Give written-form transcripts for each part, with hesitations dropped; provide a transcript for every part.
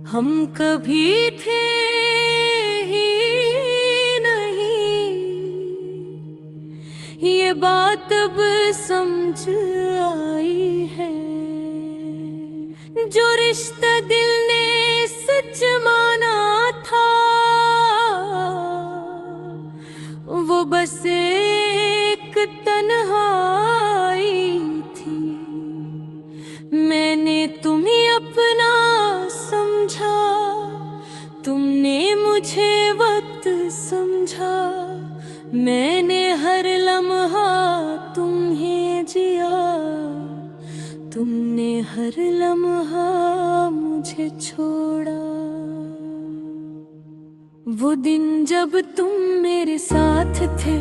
हम कभी थे ही नहीं, ये बात अब समझ आई है। जो रिश्ता दिल ने सच माना था, वो बस एक तन्हाई थी। मैंने तुम्हें अपना समझा, तुमने मुझे वक्त समझा। मैंने हर लम्हा तुम्हें जिया, तुमने हर लम्हा मुझे छोड़ा। वो दिन जब तुम मेरे साथ थे,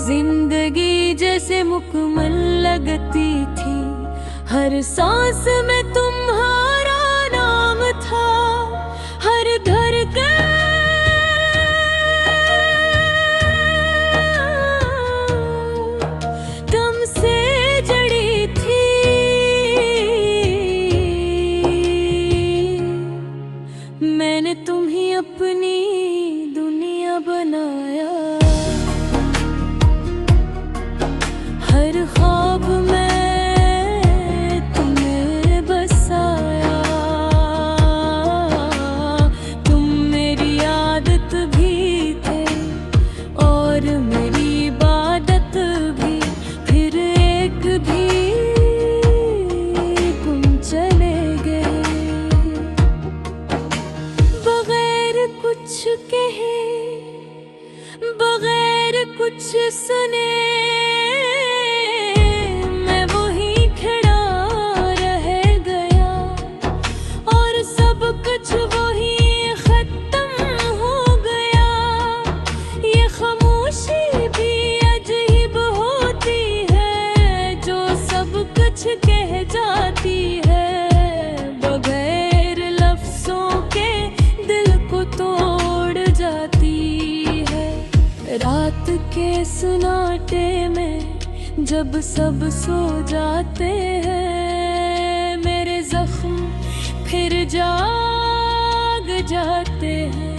जिंदगी जैसे मुकम्मल लगती थी। हर सांस में तुम्हारा नाम था, हर धड़कन तुमसे जड़ी थी। मैंने तुम्हें अपनी दुनिया बनाया, हर ख्वाब में कुछ कहे, बगैर कुछ सुने, मैं वही खड़ा रह गया। और सब कुछ वही खत्म हो गया। ये खामोशी भी अजीब होती है, जो सब कुछ कह जाती है। बगैर लफ्जों के दिल को तोड़ जाती है। रात के सन्नाटे में जब सब सो जाते हैं, मेरे जख्म फिर जाग जाते हैं।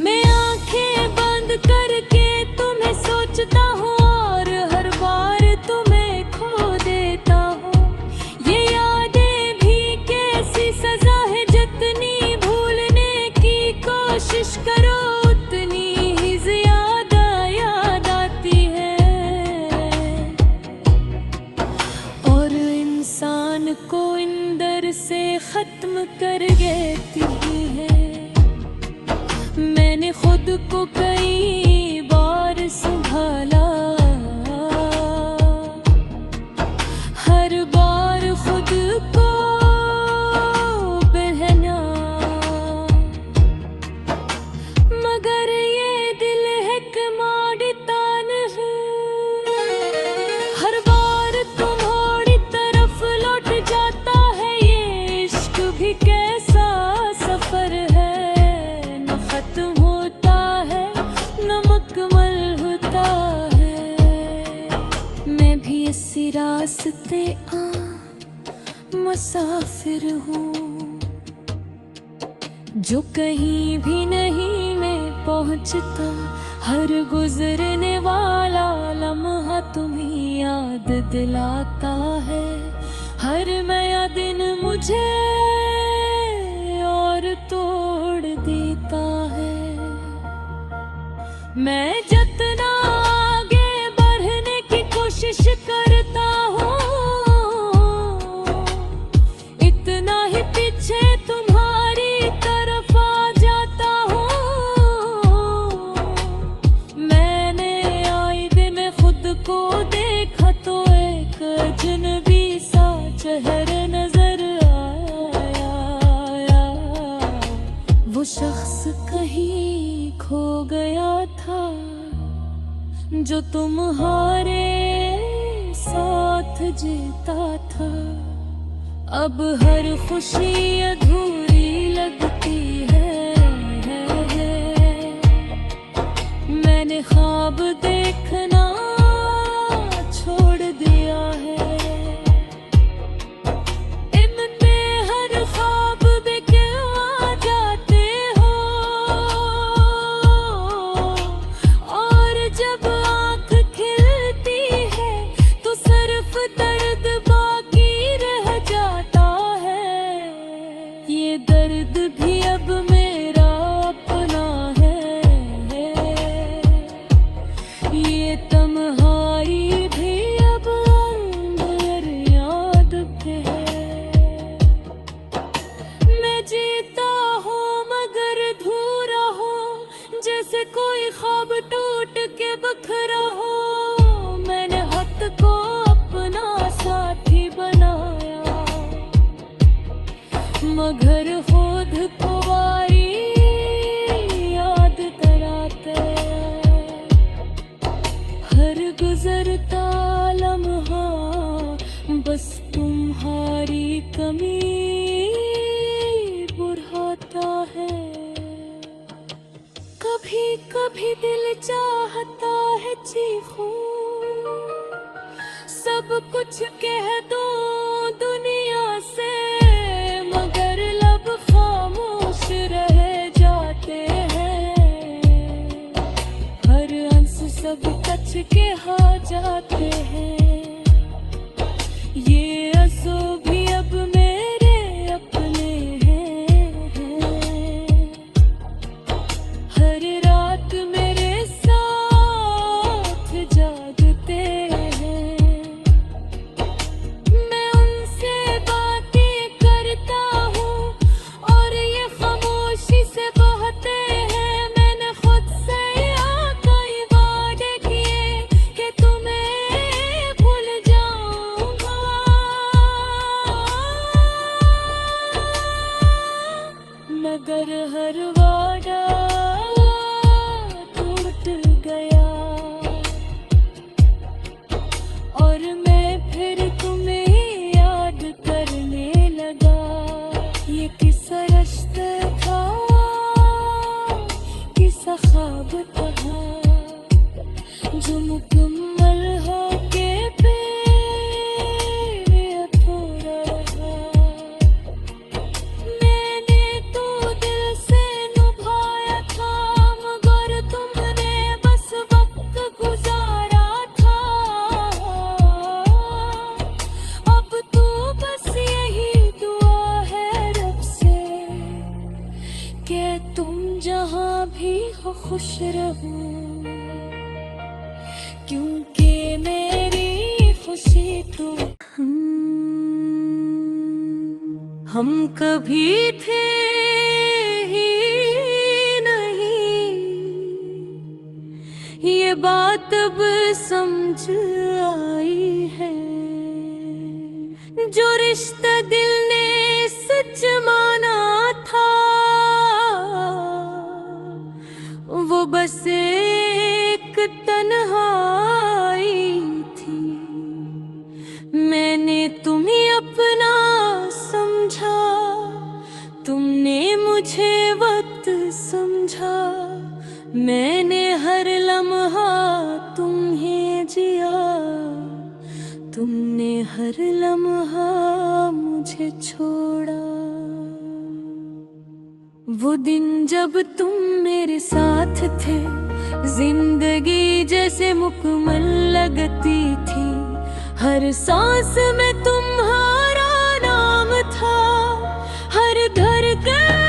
मैं आंखें बंद करके तुम्हें सोचता हूँ, और हर बार तुम्हें खो देता हूँ। ये यादें भी कैसी सजा है, जितनी भूलने की कोशिश करो उतनी ही ज्यादा याद आती है। और इंसान को अंदर से खत्म कर देती है। मैंने खुद को कई बार संभाला, हर बार खुद को बहना। मगर ये दिल है कमाड़ता नहीं, हर बार तुम्हारी तरफ लौट जाता है। ये इश्क भी कैसा सफर है, न खत्म होता है न मुकम्मल होता है। मैं भी इसी रास्ते मुसाफिर हूँ, जो कहीं भी नहीं मैं पहुँचता। हर गुजरने वाला लम्हा तुम्हें याद दिलाता है। हर नया दिन मुझे और तोड़ देता है। मैं जितना आगे बढ़ने की कोशिश करता हूँ, इतना ही पीछे तुम्हारी तरफ आ जाता हूँ। मैंने आए दिन खुद को देखा तो एक अजनबी सा चेहरा नजर आया। वो शख्स कहीं खो गया था, जो तुम्हारे साथ जीता था। अब हर खुशी अधूरी लगती है। मैंने ख्वाब देखना छोड़ दिया है। इनमें हर दर्द बाकी रह जाता है। ये दर्द भी अब मेरा अपना है। ये तन्हाई भी अब अंदर याद पे है। मैं जीता हूँ मगर अधूरा हूँ, जैसे कोई ख्वाब टूट के बखरा हो। मैंने हक को अपना साथी बनाया, मगर खुद को वारी याद कराते। हर गुजरता लम्हा बस तुम्हारी कमी बुढ़ाता है। कभी कभी दिल चाहता है चीखूं, सब कुछ कह दो दुनिया से, मगर लब खामोश रह जाते हैं। हर अंश सब कच के हा जाते हैं। ये आंसू भी अब मेरे अपने हैं। हर रात मेरे साथ जागते हैं। मैं उनसे बातें करता हूँ और ये खामोशी से बहते हैं। मैंने खुद से कई वादे किए कि तुम्हें भूल जाऊंगा, मगर हर वादा टूट गया। और मैं फिर तुम्हें याद करने लगा। ये किस्सा रास्ता था, किस्सा ख्वाब था, जो मुकम्मल होके फिर अधूरा रहा। मैंने तो दिल से निभाया था, मगर तुमने बस वक्त गुजारा था। अब तो बस यही दुआ है रब से कि तुम जहाँ भी हो खुश रहो, क्योंकि मेरी खुशी तो हम कभी थे ही नहीं। ये बात अब समझ आई है। जो रिश्ता दिल ने सच माना था, वो बस एक तन्हाई थी। मैंने तुम्हें अपना समझा, तुमने मुझे वक्त समझा। मैंने हर लम्हा तुम्हें जिया, तुमने हर लम्हा मुझे छोड़ा। वो दिन जब तुम मेरे साथ थे, जिंदगी जैसे मुकम्मल लगती थी। हर सांस में तुम्हारा नाम था, हर धड़कन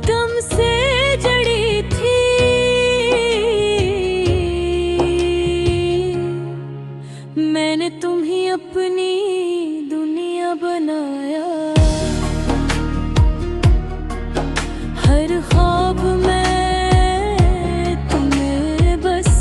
तुमसे जड़ी थी। मैंने तुम्हें अपनी दुनिया बनाया। हर ख्वाब में तुम्हें बस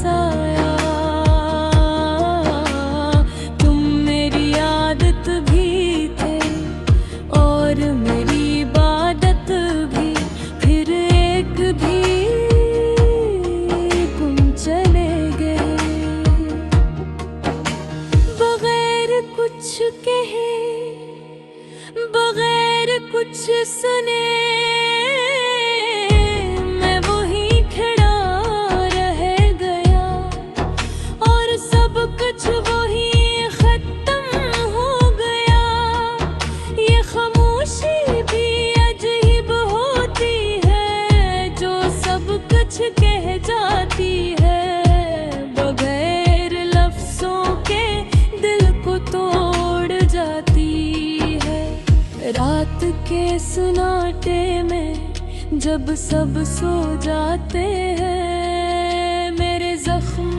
के सन्नाटे में जब सब सो जाते हैं, मेरे जख्म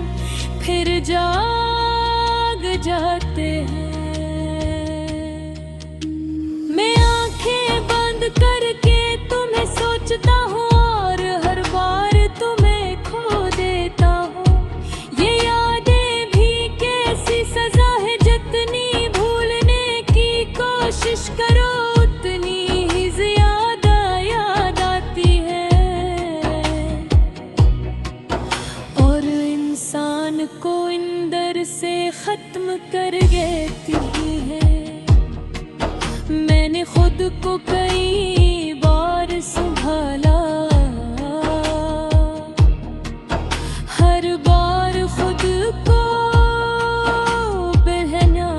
फिर जाग जाते हैं। मैं आंखें बंद करके तुम्हें सोचता हूँ और हर बार तुम्हें खो देता हूँ। ये यादें भी कैसी सजा है, जितनी भूलने की कोशिश करो उतनी ही ज्यादा याद आती है। और इंसान को अंदर से खत्म कर देती है। मैंने खुद को कई बार संभाला, हर बार खुद को बहना,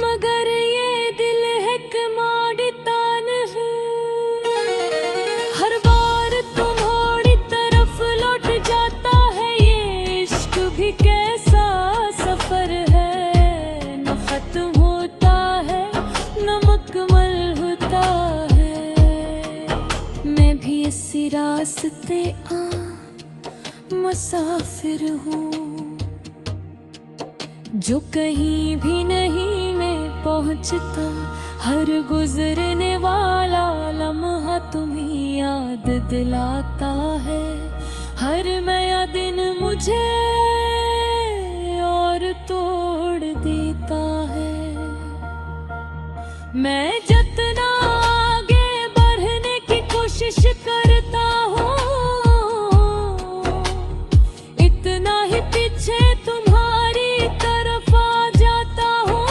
मगर ये दिल है कि मारता नहीं। हर बार तुम्हारी तरफ लौट जाता है। ये इश्क भी कैसा सफर है, न खत्म होता है न मुकम्मल होता है। मैं भी इसी रास्ते मुसाफिर हूँ, जो कहीं भी नहीं मैं पहुँचता। हर गुजरने वाला लम्हा तुम्हें याद दिलाता है। हर नया दिन मुझे और तोड़ देता है। मैं जितना आगे बढ़ने की कोशिश करता हूँ, इतना ही पीछे तुम्हारी तरफ आ जाता हूँ।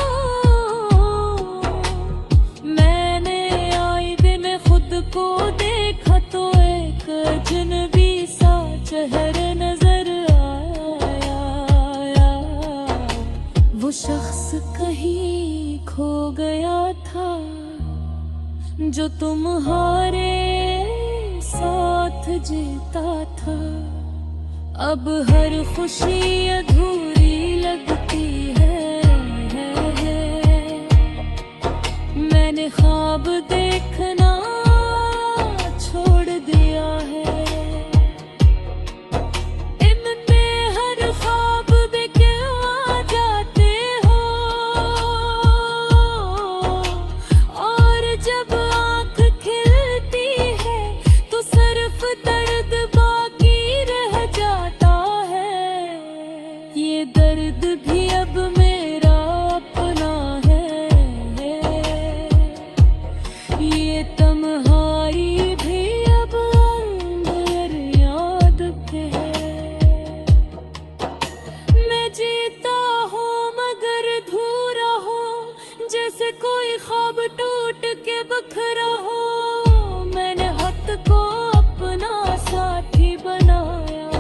मैंने आए दिन खुद को देखा तो एक अजनबी सा चेहरा नजर आया। वो शख्स कहीं खो गया था, जो तुम्हारे साथ जीता था। अब हर खुशी अधूरी लगती है। मैंने ख्वाब देखना छोड़ दिया है। इनमें हर ख्वाब में क्यों आ जाते हो, और जब आँख खिलती है तो सिर्फ दर्द बाकी रह जाता है। ये दर्द भी अब मेरा अपना है, ये तन्हाई भी अब अंदर याद के है। मैं जीता हूँ मगर अधूरा हूँ, जैसे कोई ख्वाब टूट के बखरा हो। मैंने हक को अपना साथी बनाया,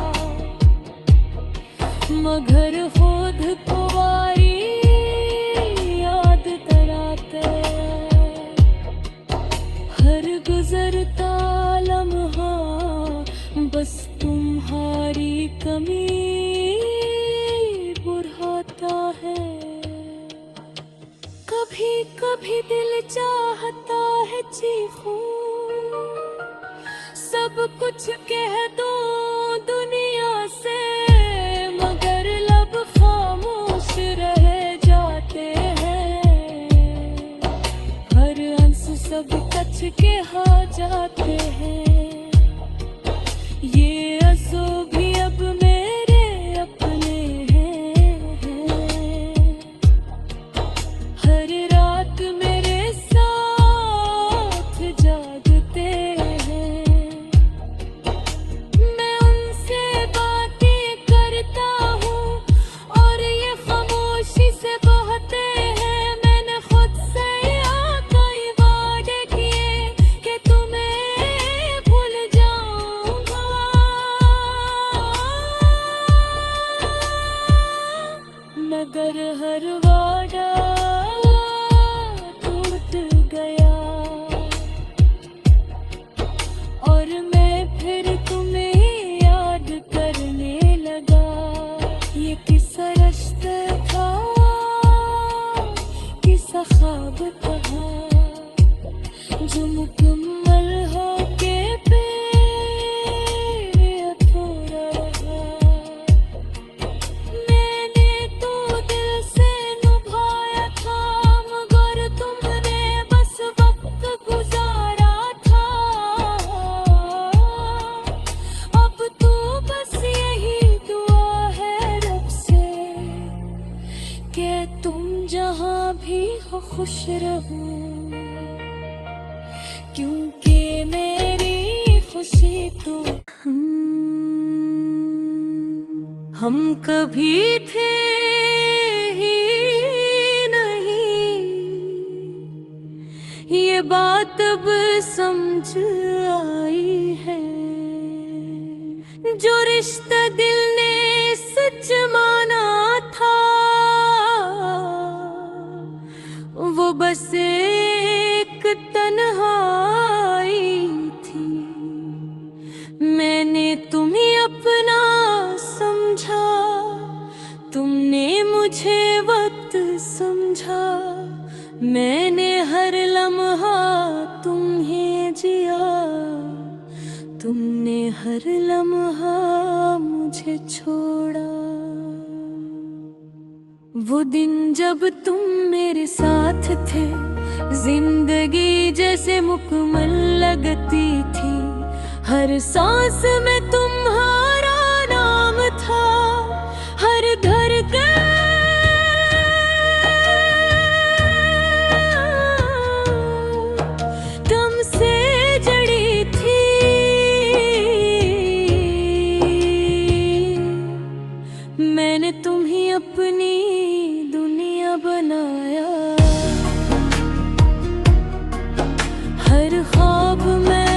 मगर खुद को वारी याद कराते। हर गुजरता लम्हा बस तुम्हारी कमी बुढ़ाता है। कभी कभी दिल चाहता है चीखूं, सब कुछ कह दूं दुनिया से, मगर लब खामोश रह जाते हैं। हर आंसू सब कच के हा जाते हैं। ये आंसू भी अब मेरे अपने हैं। हर रात मेरे साथ जागते हैं। खुश रहूं, क्योंकि मेरी खुशी तो हम कभी थे ही नहीं, ये बात अब समझ आई है। जो रिश्ता दिल ने सच माना था, वो बस एक तन्हाई थी। मैंने तुम्हें अपना समझा, तुमने मुझे वक्त समझा। मैंने हर लम्हा तुम्हें जिया, तुमने हर लम्हा मुझे छोड़ा। वो दिन जब तुम मेरे साथ थे, जिंदगी जैसे मुकम्मल लगती थी। हर सांस में तुम्हारा नाम था, हर धड़कन तुमसे जड़ी थी। मैंने तुम्हें अपनी दुनिया बनाया, हर ख्वाब में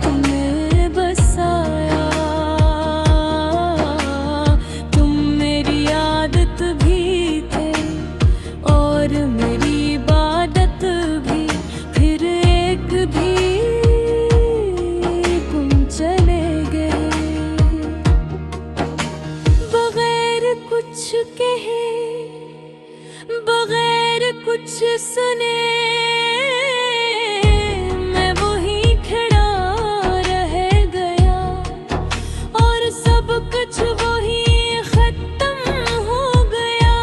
तुम्हें बसाया। तुम मेरी आदत भी थे और मेरी इबादत भी, फिर एक भी तुम चले गए। बगैर कुछ कहे, बगैर कुछ सुने, मैं वही खड़ा रह गया और सब कुछ वही खत्म हो गया।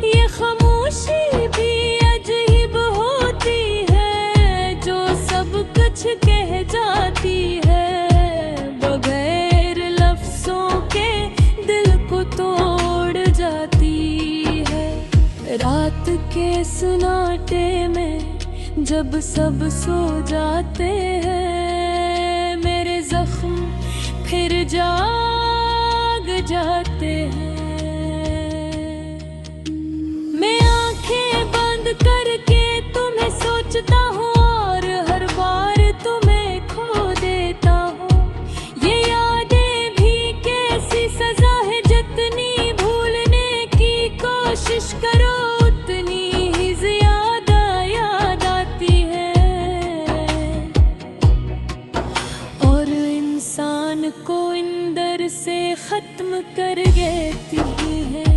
ये खामोशी भी अजीब होती है, जो सब कुछ कह जाती है। बगैर लफ्जों के दिल को तोड़ जाती है। रात के सन्नाटे में जब सब सो जाते हैं, मेरे जख्म फिर जाग जाते हैं। मैं आंखें बंद करके तुम्हें सोचता हूँ और हर बार तुम्हें खो देता हूँ। ये यादें भी कैसी सजा है, जितनी भूलने की कोशिश करो उतनी ही ज्यादा याद आती है। और इंसान को अंदर से खत्म कर देती है।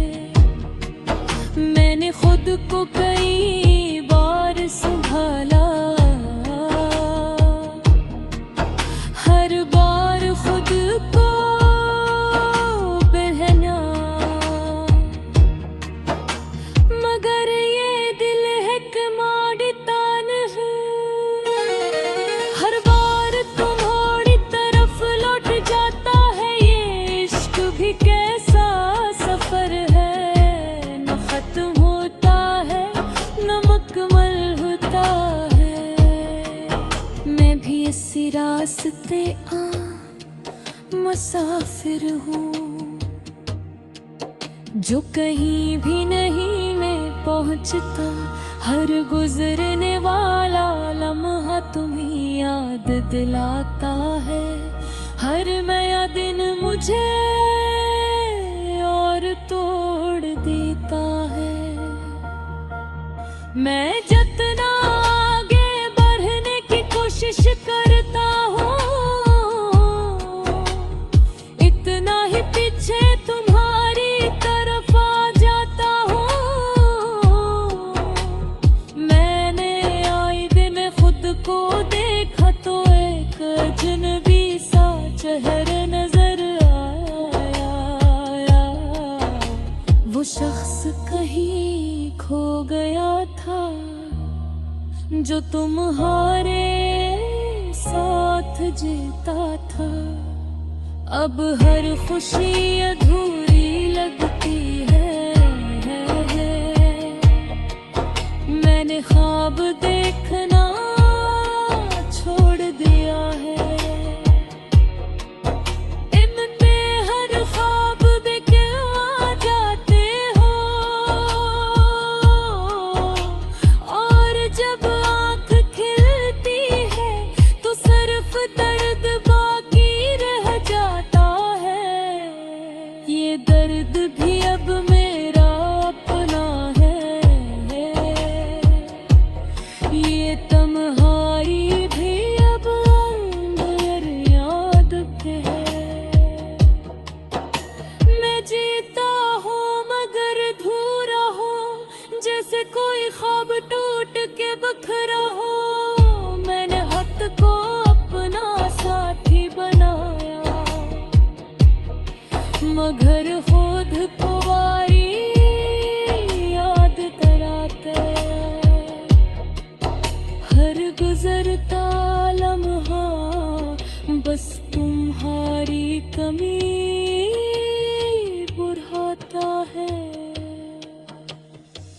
मैंने खुद को कई बार संभाला, हर बार खुद को बहना, मगर ये दिल है कमाड़ता नहीं। हर बार तुम्हारी तरफ लौट जाता है। ये इश्क भी कैसा सफर है, न खत्म होता है न मुकम्मल होता है। मैं भी इसी रास्ते मुसाफिर हूँ, जो कहीं भी नहीं मैं पहुँचता। हर गुजरने वाला लम्हा तुम्हें याद दिलाता है। हर नया दिन मुझे और तोड़ देता है। मैं जितना आगे बढ़ने की कोशिश करता हूँ, इतना ही पीछे तुम्हारी तरफ आ जाता हूँ। मैंने आए दिन खुद को देखा तो एक अजनबी सा चेहरा नजर आया। वो शख्स कहीं खो गया था, जो तुम्हारे साथ जीता था। अब हर खुशी अधूरी लगती है। ख्वाब देखना छोड़ दिया है। इनमें हर ख्वाब में क्यों आ जाते हो, और जब आँख खिलती है तो सिर्फ दर्द बाकी रह जाता है। ये दर्द भी अब मेरा अपना है, ये तन्हाई भी अब अंदर याद पे है। मैं जीता हूँ मगर अधूरा हूँ, जैसे कोई ख्वाब टूट के बखरा हो। मैंने हक को अपना साथी बनाया, मगर खुद को वारी याद कराते। हर गुजरता लम्हा बस तुम्हारी कमी बुढ़ाता है।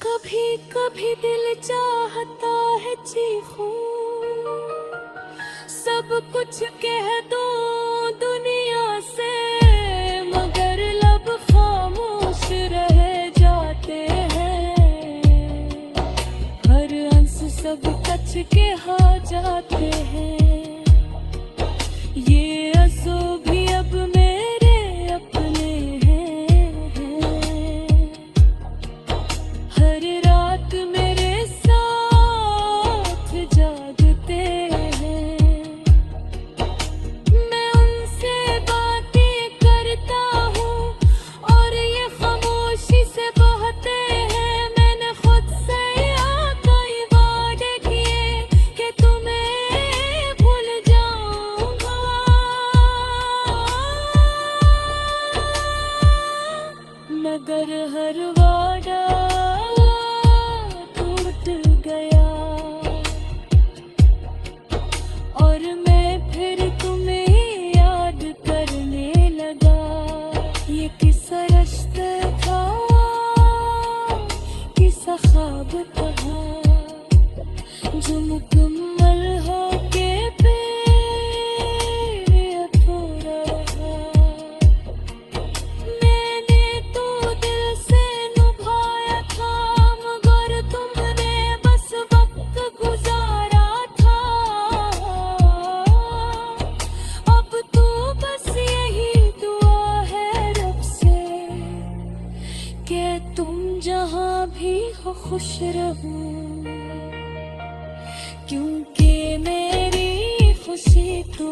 कभी कभी दिल चाहता है चीखूं, सब कुछ कह दूं दुनिया से, मगर लब खामोश रह जाते हैं। हर अंश सब कच के हा जाते हैं। ये आंसू भी अब मेरे अपने हैं। हर रात मेरे साथ जागते हैं। मैं उनसे बातें करता हूँ और ये खामोशी से बहते हैं। मैंने खुद से कई वादे किए कि तुम्हें भूल जाऊंगा, मगर हर वादा टूट गया। और मैं फिर तुम्हें याद करने लगा। ये किस्सा रास्ता था, किस्सा ख्वाब था, जो मुकम्मल होके फिर अधूरा रहा। मैंने तो दिल से निभाया था, मगर तुमने बस वक्त गुजारा था। अब तो बस यही दुआ है रब से कि तुम जहाँ भी हो खुश रहो, क्योंकि मेरी खुशी तो